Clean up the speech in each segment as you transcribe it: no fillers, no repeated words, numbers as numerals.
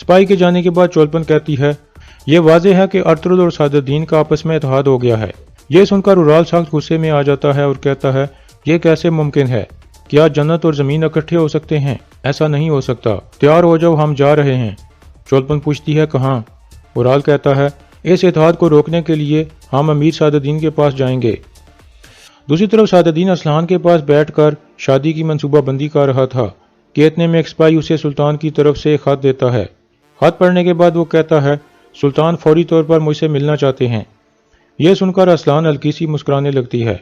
سپاہی کے جانے کے بعد چولپن کہتی ہے یہ واضح ہے کہ ارطغرل اور سعادتدین کا آپس میں اتحاد ہو گیا ہے۔ یہ سن کر اورال سخت غصے میں آ جاتا ہے اور کہتا ہے یہ کیسے ممکن ہے؟ کیا جنت اور زمین اکٹھے ہو سکتے ہیں؟ ایسا نہیں ہو سکتا، تیار ہو جاؤ، ہم جا رہے ہیں۔ چولپن پوچھتی ہے کہاں؟ اورال کہتا ہے اس اتحاد کو روکنے کے لیے ہم امیر سعادتدین کے پاس جائیں گے۔ دوسری طرف سعادتدین اصلحان کے پاس بیٹھ کر شادی کی منصوبہ بندی کر رہا تھا کہ اتنے میں ایک سپاہی اسے سلطان کی طرف سے خط دیتا ہے۔ خط پڑھنے کے بعد وہ کہتا ہے سلطان فوری طور پر مجھ سے ملنا چاہتے ہیں۔ یہ سن کر اصلحان ہلکی سی مسکرانے لگتی ہے۔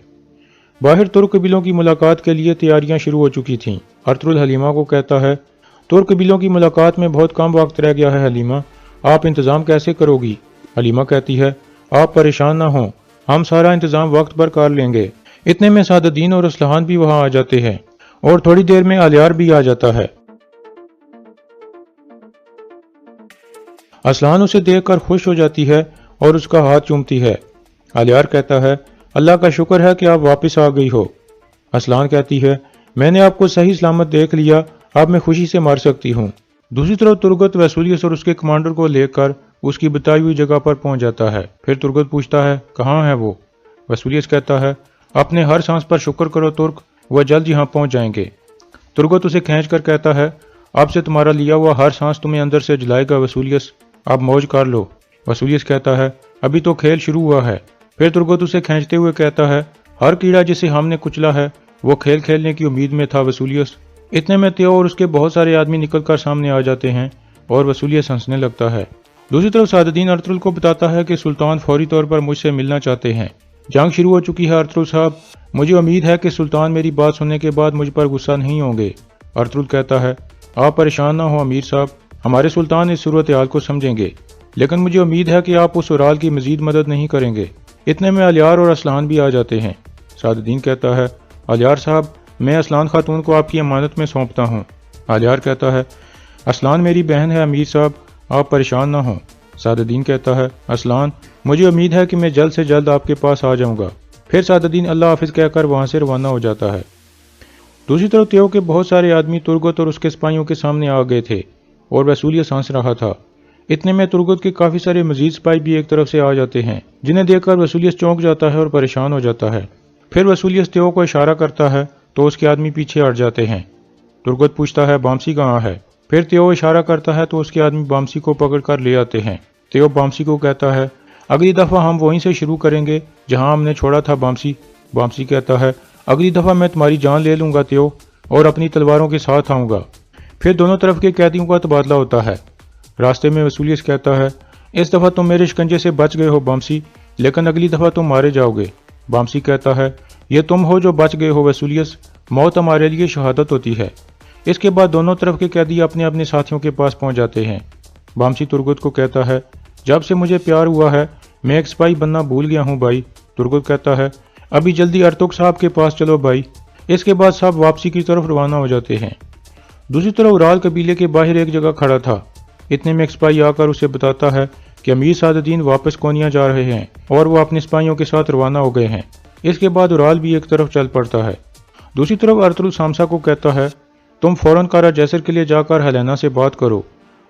باہر ترک قبیلوں کی ملاقات کے لیے تیاریاں شروع ہو چکی تھیں۔ ارطغرل حلیمہ کو کہتا ہے ترک قبیلوں کی ملاقات میں بہت کم وقت رہ گیا ہے حلیمہ، آپ انتظام کیسے کرو گی؟ حلیمہ کہتی ہے آپ پریشان نہ ہوں، ہم سارا انتظام وقت پر کر لیں گے۔ اتنے میں سعادتدین اور اصلحان بھی وہاں آ جاتے ہیں اور تھوڑی دیر میں الیار بھی آ جاتا ہے۔ اصلحان اسے دیکھ کر خوش ہو جاتی ہے اور اس کا ہاتھ چومتی ہے۔ الیار کہتا ہے اللہ کا شکر ہے کہ آپ واپس آ گئی ہو۔ اصلحان کہتی ہے میں نے آپ کو صحیح سلامت دیکھ لیا، اب میں خوشی سے مر سکتی ہوں۔ دوسری طرف ترگت ویسولیس اور اس کے کمانڈر کو لے کر اس کی بتائی ہوئی جگہ پر پہنچ جاتا ہے۔ پھر ترگت پوچھتا ہے کہاں ہے وہ؟ ویسولیس کہتا ہے اپنے ہر سانس پر شکر کرو ترک، وہ جلد یہاں پہنچ جائیں گے۔ ترگت اسے کھینچ کر کہتا ہے اب سے تمہارا لیا ہوا ہر سانس تمہیں اندر سے جلائے گا ویسولیس، اب موج کر لو۔ ویسولیس کہتا ہے ابھی تو کھیل شروع ہوا ہے۔ پھر ترگت اسے کھینچتے ہوئے کہتا ہے ہر کیڑا جسے ہم نے کچلا ہے وہ کھیل کھیلنے کی امید میں تھا ویسولیس۔ اتنے میں تیو اور اس کے بہت سارے آدمی نکل کر سامنے آ جاتے ہیں اور ویسولیس ہنسنے لگتا ہے۔ دوسری طرف سعادتدین ارطغرل کو بتاتا ہے کہ سلطان فوری طور پر مجھ سے ملنا چاہتے ہیں، جنگ شروع ہو چکی ہے ارطغرل صاحب، مجھے امید ہے کہ سلطان میری بات سننے کے بعد مجھ پر غصہ نہیں ہوں گے۔ ارطغرل کہتا ہے آپ پریشان نہ ہو امیر صاحب، ہمارے سلطان اس صورتحال کو سمجھیں گے، لیکن مجھے امید ہے کہ آپ اس اورال کی مزید مدد نہیں کریں گے۔ اتنے میں الیار اور اصلحان بھی آ جاتے ہیں۔ سعادتدین کہتا ہے الیار صاحب میں اصلحان خاتون کو آپ کی امانت میں سونپتا ہوں۔ الیار کہتا ہے اصلحان میری بہن ہے امیر صاحب، آپ پریشان نہ ہوں۔ سعادتدین کہتا ہے اصلحان مجھے امید ہے کہ میں جلد سے جلد آپ کے پاس آ جاؤں گا۔ پھر سعادتدین اللہ حافظ کہہ کر وہاں سے روانہ ہو جاتا ہے۔ دوسری طرف تیو کے بہت سارے آدمی ترگت اور اس کے سپاہیوں کے سامنے آ گئے تھے اور ویسولیس ہنس رہا تھا۔ اتنے میں ترگت کے کافی سارے مزید سپاہی بھی ایک طرف سے آ جاتے ہیں، جنہیں دیکھ کر ویسولیس چونک جاتا ہے اور پریشان ہو جاتا ہے۔ پھر ویسولیس تیو کو اشارہ کرتا ہے تو اس کے آدمی پیچھے ہٹ جاتے ہیں۔ ترگت پوچھتا ہے بامسی کہاں ہے؟ پھر تیو اشارہ کرتا ہے تو اس کے آدمی بامسی کو پکڑ کر لے آتے ہیں۔ تیو بامسی کو کہتا ہے اگلی دفعہ ہم وہیں سے شروع کریں گے جہاں ہم نے چھوڑا تھا بامسی۔ بامسی کہتا ہے اگلی دفعہ میں تمہاری جان لے لوں گا تیو، اور اپنی تلواروں کے ساتھ آؤں گا۔ پھر دونوں طرف کے قیدیوں کا تبادلہ ہوتا ہے۔ راستے میں ویسولیس کہتا ہے اس دفعہ تم میرے شکنجے سے بچ گئے ہو بامسی، لیکن اگلی دفعہ تم مارے جاؤ گے۔ بامسی کہتا ہے یہ تم ہو جو بچ گئے ہو ویسولیس، موت ہمارے لیے شہادت ہوتی ہے۔ اس کے بعد دونوں طرف کے قیدی اپنے اپنے ساتھیوں کے پاس پہنچ جاتے ہیں۔ بامسی ترگت کو کہتا ہے جب سے مجھے پیار ہوا ہے میں ایک سپاہی بننا بھول گیا ہوں بھائی۔ ترگت کہتا ہے ابھی جلدی ارتک صاحب کے پاس چلو بھائی۔ اس کے بعد سب واپسی کی طرف روانہ ہو جاتے ہیں۔ دوسری طرف اورال قبیلے کے باہر ایک جگہ کھڑا تھا۔ اتنے میں ایک سپاہی آ کر اسے بتاتا ہے کہ امیر سعادتدین واپس کونیا جا رہے ہیں اور وہ اپنے سپاہیوں کے ساتھ روانہ ہو گئے ہیں۔ اس کے بعد اورال بھی ایک طرف چل پڑتا ہے۔ دوسری طرف ارطغرل سامسا کو کہتا ہے تم فوراً کارا جیسر کے لیے جا کر ہلینا سے بات کرو،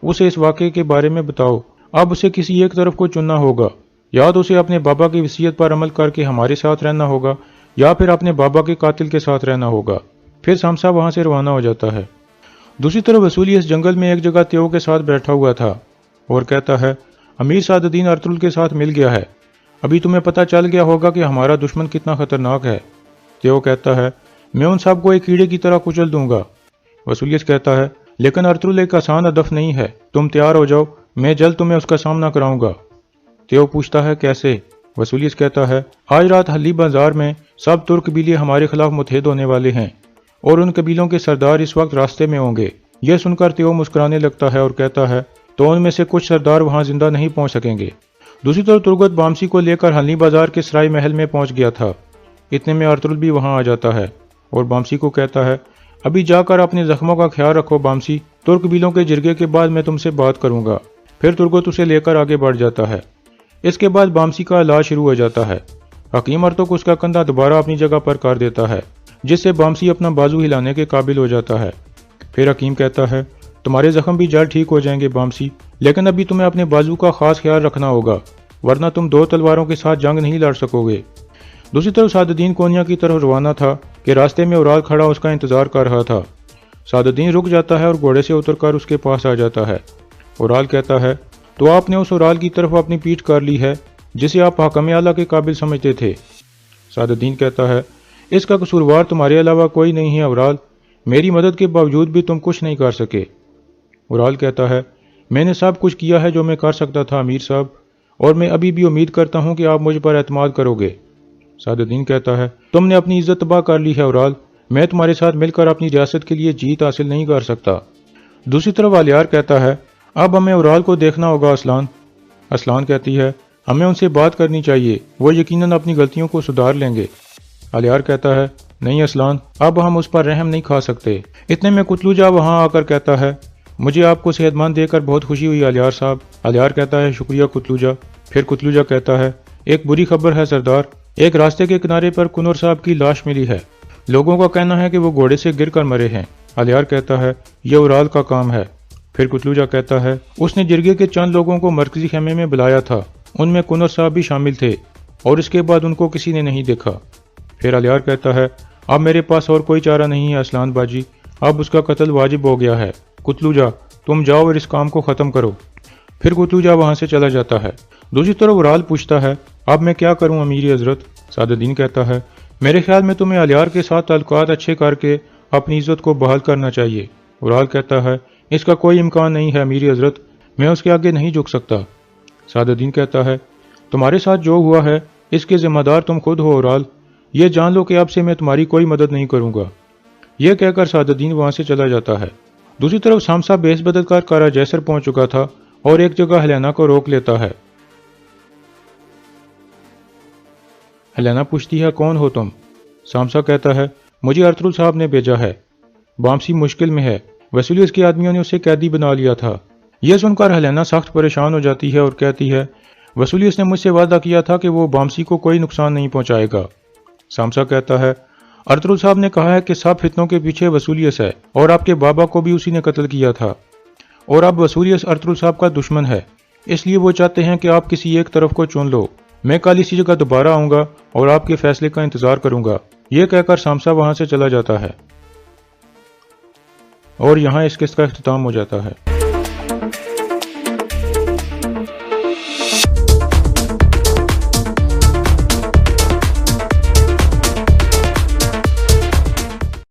اسے اس واقعے کے بارے میں بتاؤ۔ اب اسے کسی ایک طرف کو چننا ہوگا، یا تو اسے اپنے بابا کی وصیت پر عمل کر کے ہمارے ساتھ رہنا ہوگا یا پھر اپنے بابا کے قاتل کے ساتھ رہنا ہوگا۔ پھر سامسا وہاں سے روانہ ہو جاتا ہے۔ دوسری طرف ویسولیس جنگل میں ایک جگہ تیو کے ساتھ بیٹھا ہوا تھا اور کہتا ہے امیر سعادتدین ارطغرل کے ساتھ مل گیا ہے، ابھی تمہیں پتہ چل گیا ہوگا کہ ہمارا دشمن کتنا خطرناک ہے۔ تیو کہتا ہے میں ان سب کو ایک کیڑے کی طرح کچل دوں گا۔ ویسولیس کہتا ہے لیکن ارطغرل ایک آسان ہدف نہیں ہے، تم تیار ہو جاؤ، میں جلد تمہیں اس کا سامنا کراؤں گا۔ تیو پوچھتا ہے کیسے؟ ویسولیس کہتا ہے آج رات حلی بازار میں سب ترک قبیلے ہمارے خلاف متحد ہونے والے ہیں اور ان قبیلوں کے سردار اس وقت راستے میں ہوں گے۔ یہ سن کر تیو مسکرانے لگتا ہے اور کہتا ہے تو ان میں سے کچھ سردار وہاں زندہ نہیں پہنچ سکیں گے۔ دوسری طرف ترگت بامسی کو لے کر حلی بازار کے سرائی محل میں پہنچ گیا تھا۔ اتنے میں ارطغرل بھی وہاں آ جاتا ہے اور بامسی کو کہتا ہے ابھی جا کر اپنے زخموں کا خیال رکھو بامسی، ترک قبیلوں کے جرگے کے بعد میں تم سے بات کروں گا۔ پھر ترگت اسے لے کر آگے بڑھ جاتا ہے۔ اس کے بعد بامسی کا علاج شروع ہو جاتا ہے۔ حکیم ارتک اس کا کندھا دوبارہ اپنی جگہ پر کر دیتا ہے، جس سے بامسی اپنا بازو ہلانے کے قابل ہو جاتا ہے۔ پھر حکیم کہتا ہے تمہارے زخم بھی جلد ٹھیک ہو جائیں گے بامسی، لیکن ابھی تمہیں اپنے بازو کا خاص خیال رکھنا ہوگا، ورنہ تم 2 تلواروں کے ساتھ جنگ نہیں لڑ سکو گے۔ دوسری طرف سعد الدین کونیا کی طرف روانہ تھا کہ راستے میں اورال کھڑا اس کا انتظار کر رہا تھا۔ سعد الدین رک جاتا ہے اور گھوڑے سے اتر کر اس کے پاس آ جاتا ہے۔ اورال کہتا ہے، تو آپ نے اس اورال کی طرف اپنی پیٹھ کر لی ہے جسے آپ حاکم اعلیٰ کے قابل سمجھتے تھے۔ سعد الدین کہتا ہے، اس کا قصوروار تمہارے علاوہ کوئی نہیں ہے اورال، میری مدد کے باوجود بھی تم کچھ نہیں کر سکے۔ اورال کہتا ہے، میں نے سب کچھ کیا ہے جو میں کر سکتا تھا امیر صاحب، اور میں ابھی بھی امید کرتا ہوں کہ آپ مجھ پر اعتماد کرو گے۔ سعد الدین کہتا ہے، تم نے اپنی عزت تباہ کر لی ہے اورال، میں تمہارے ساتھ مل کر اپنی ریاست کے لیے جیت حاصل نہیں کر سکتا۔ دوسری طرف الیار کہتا ہے، اب ہمیں اورال کو دیکھنا ہوگا اسلان۔ اسلان کہتی ہے، ہمیں ان سے بات کرنی چاہیے، وہ یقیناً اپنی غلطیوں کو سدھار لیں گے۔ الیار کہتا ہے، نہیں اسلان، اب ہم اس پر رحم نہیں کھا سکتے۔ اتنے میں کتلوجا وہاں آ کر کہتا ہے، مجھے آپ کو صحت مند دیکھ کر بہت خوشی ہوئی الیار صاحب۔ الیار کہتا ہے، شکریہ کتلوجا۔ پھر کتلوجا کہتا ہے، ایک بری خبر ہے سردار، ایک راستے کے کنارے پر کنور صاحب کی لاش ملی ہے، لوگوں کا کہنا ہے کہ وہ گھوڑے سے گر کر مرے ہیں۔ الیار کہتا ہے، یہ اورال کا کام ہے۔ پھر کتلوجا کہتا ہے، اس نے جرگے کے چند لوگوں کو مرکزی خیمے میں بلایا تھا، ان میں کنور صاحب بھی شامل تھے، اور اس کے بعد ان کو کسی نے نہیں دیکھا۔ پھر الیار کہتا ہے، اب میرے پاس اور کوئی چارہ نہیں ہے اسلان باجی، اب اس کا قتل واجب ہو گیا ہے۔ کتلوجا، تم جاؤ اور اس کام کو ختم کرو۔ پھر کتلوجا وہاں سے چلا جاتا ہے۔ دوسری طرف اورال پوچھتا ہے، اب میں کیا کروں امیر حضرت؟ سعد الدین کہتا ہے، میرے خیال میں تمہیں الیار کے ساتھ تعلقات اچھے کر کے اپنی عزت کو بحال کرنا چاہیے۔ اورال کہتا ہے، اس کا کوئی امکان نہیں ہے امیر حضرت، میں اس کے آگے نہیں جھک سکتا۔ سعد الدین کہتا ہے، تمہارے ساتھ جو ہوا ہے اس کے ذمہ دار تم خود ہو اورال، یہ جان لو کہ اب سے میں تمہاری کوئی مدد نہیں کروں گا۔ یہ کہہ کر سعد الدین وہاں سے چلا جاتا ہے۔ دوسری طرف سامسا بیس بدل کر کارا جیسر پہنچ چکا تھا اور ایک جگہ ہلینا کو روک لیتا ہے۔ ہلینا پوچھتی ہے، کون ہو تم؟ سامسا کہتا ہے، مجھے ارطغرل صاحب نے بھیجا ہے، بامسی مشکل میں ہے، وسولیس کے آدمیوں نے اسے قیدی بنا لیا تھا۔ یہ سن کر ہلینا سخت پریشان ہو جاتی ہے اور کہتی ہے، وسولیس نے مجھ سے وعدہ کیا تھا کہ وہ بامسی کو کوئی نقصان نہیں پہنچائے گا۔ سامسا کہتا ہے، ارطغرل صاحب نے کہا ہے کہ سب فتنوں کے پیچھے وسولیس ہے، اور آپ کے بابا کو بھی اسی نے قتل کیا تھا، اور اب وسولیس ارطغرل صاحب کا دشمن ہے، اس لیے وہ چاہتے ہیں کہ آپ کسی ایک طرف کو چن لو۔ میں کل اسی جگہ دوبارہ آؤں گا اور آپ کے فیصلے کا انتظار کروں گا۔ یہ کہہ کر سامسا وہاں سے چلا جاتا ہے، اور یہاں اس قسط کا اختتام ہو جاتا ہے۔